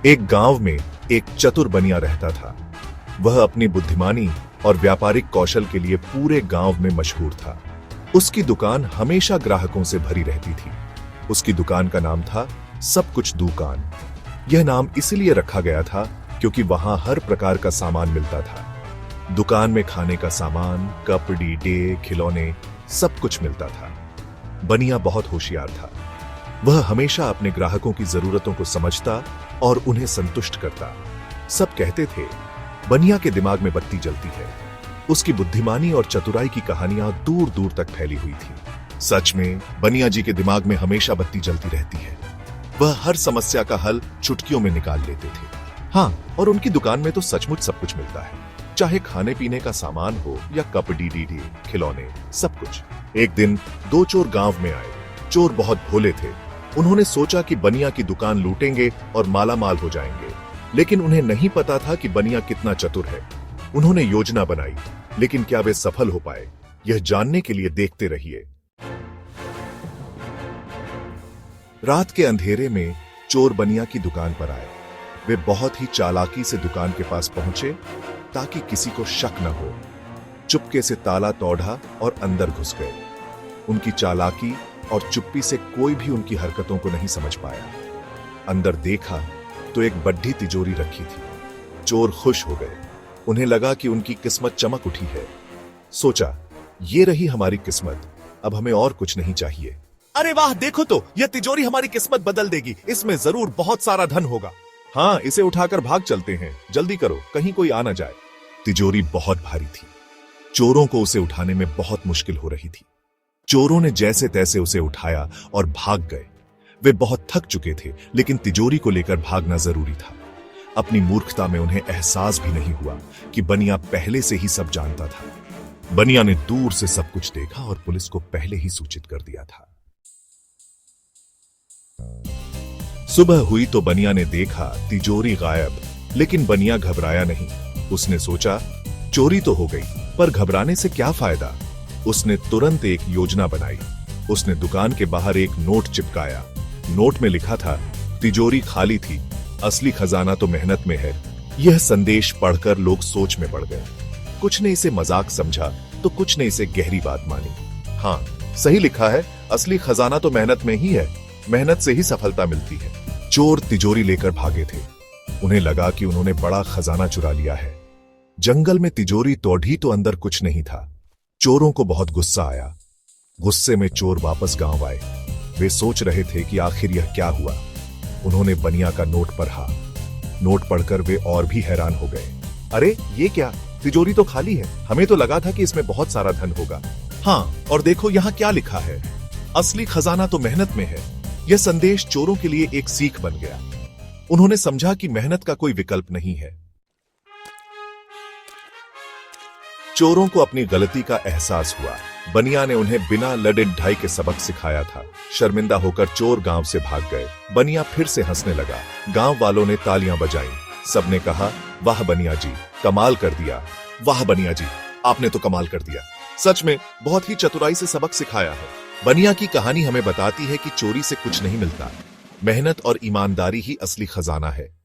एक गांव में एक चतुर बनिया रहता था। वह अपनी बुद्धिमानी और व्यापारिक कौशल के लिए पूरे गांव में मशहूर था। उसकी दुकान हमेशा ग्राहकों से भरी रहती थी। उसकी दुकान का नाम था सब कुछ दुकान। यह नाम इसलिए रखा गया था क्योंकि वहां हर प्रकार का सामान मिलता था। दुकान में खाने का सामान, कपड़े, डे, खिलौने, सब कुछ मिलता था। बनिया बहुत होशियार था। वह हमेशा अपने ग्राहकों की जरूरतों को समझता और उन्हें संतुष्ट करता। सब कहते थे, बनिया के दिमाग में बत्ती जलती है। उसकी बुद्धिमानी और चतुराई की कहानियां दूर दूर तक फैली हुई थी। सच में बनिया जी के दिमाग में हमेशा बत्ती जलती रहती है। वह हर समस्या का हल चुटकियों में निकाल लेते थे। हाँ, और उनकी दुकान में तो सचमुच सब कुछ मिलता है, चाहे खाने पीने का सामान हो या कपड़े, डीडी, खिलौने, सब कुछ। एक दिन दो चोर गांव में आए। चोर बहुत भोले थे। उन्होंने सोचा कि बनिया की दुकान लूटेंगे और मालामाल हो जाएंगे, लेकिन उन्हें नहीं पता था कि बनिया कितना चतुर है। उन्होंने योजना बनाई, लेकिन क्या वे सफल हो पाए, यह जानने के लिए देखते रहिए। रात के अंधेरे में चोर बनिया की दुकान पर आए। वे बहुत ही चालाकी से दुकान के पास पहुंचे ताकि किसी को शक न हो। चुपके से ताला तोड़ा और अंदर घुस गए। उनकी चालाकी और चुप्पी से कोई भी उनकी हरकतों को नहीं समझ पाया। अंदर देखा तो एक बड्ढी तिजोरी रखी थी। चोर खुश हो गए। उन्हें लगा कि उनकी किस्मत चमक उठी है। सोचा, ये रही हमारी किस्मत, अब हमें और कुछ नहीं चाहिए। अरे वाह, देखो तो, यह तिजोरी हमारी किस्मत बदल देगी। इसमें जरूर बहुत सारा धन होगा। हाँ, इसे उठाकर भाग चलते हैं। जल्दी करो, कहीं कोई आ ना जाए। तिजोरी बहुत भारी थी। चोरों को उसे उठाने में बहुत मुश्किल हो रही थी। चोरों ने जैसे तैसे उसे उठाया और भाग गए। वे बहुत थक चुके थे, लेकिन तिजोरी को लेकर भागना जरूरी था। अपनी मूर्खता में उन्हें एहसास भी नहीं हुआ कि बनिया पहले से ही सब जानता था। बनिया ने दूर से सब कुछ देखा और पुलिस को पहले ही सूचित कर दिया था। सुबह हुई तो बनिया ने देखा तिजोरी गायब, लेकिन बनिया घबराया नहीं। उसने सोचा, चोरी तो हो गई, पर घबराने से क्या फायदा। उसने तुरंत एक योजना बनाई। उसने दुकान के बाहर एक नोट चिपकाया। नोट में लिखा था, तिजोरी खाली थी, असली खजाना तो मेहनत में है। यह संदेश पढ़कर लोग सोच में पड़ गए। कुछ ने इसे मजाक समझा तो कुछ ने इसे गहरी बात मानी। हाँ, सही लिखा है, असली खजाना तो मेहनत में ही है। मेहनत से ही सफलता मिलती है। चोर तिजोरी लेकर भागे थे। उन्हें लगा कि उन्होंने बड़ा खजाना चुरा लिया है। जंगल में तिजोरी तोड़ी तो अंदर कुछ नहीं था। चोरों को बहुत गुस्सा आया। गुस्से में चोर वापस गांव आए। वे सोच रहे थे कि आखिर यह क्या हुआ। उन्होंने बनिया का नोट पढ़ा। नोट पढ़कर वे और भी हैरान हो गए। अरे ये क्या, तिजोरी तो खाली है। हमें तो लगा था कि इसमें बहुत सारा धन होगा। हाँ, और देखो यहाँ क्या लिखा है, असली खजाना तो मेहनत में है। यह संदेश चोरों के लिए एक सीख बन गया। उन्होंने समझा कि मेहनत का कोई विकल्प नहीं है। चोरों को अपनी गलती का एहसास हुआ। बनिया ने उन्हें बिना लड़े ढाई के सबक सिखाया था। शर्मिंदा होकर चोर गांव से भाग गए। बनिया फिर से हंसने लगा। गांव वालों ने तालियां बजाईं। सबने कहा, वाह बनिया जी, कमाल कर दिया। वाह बनिया जी, आपने तो कमाल कर दिया। सच में बहुत ही चतुराई से सबक सिखाया है। बनिया की कहानी हमें बताती है कि चोरी से कुछ नहीं मिलता। मेहनत और ईमानदारी ही असली खजाना है।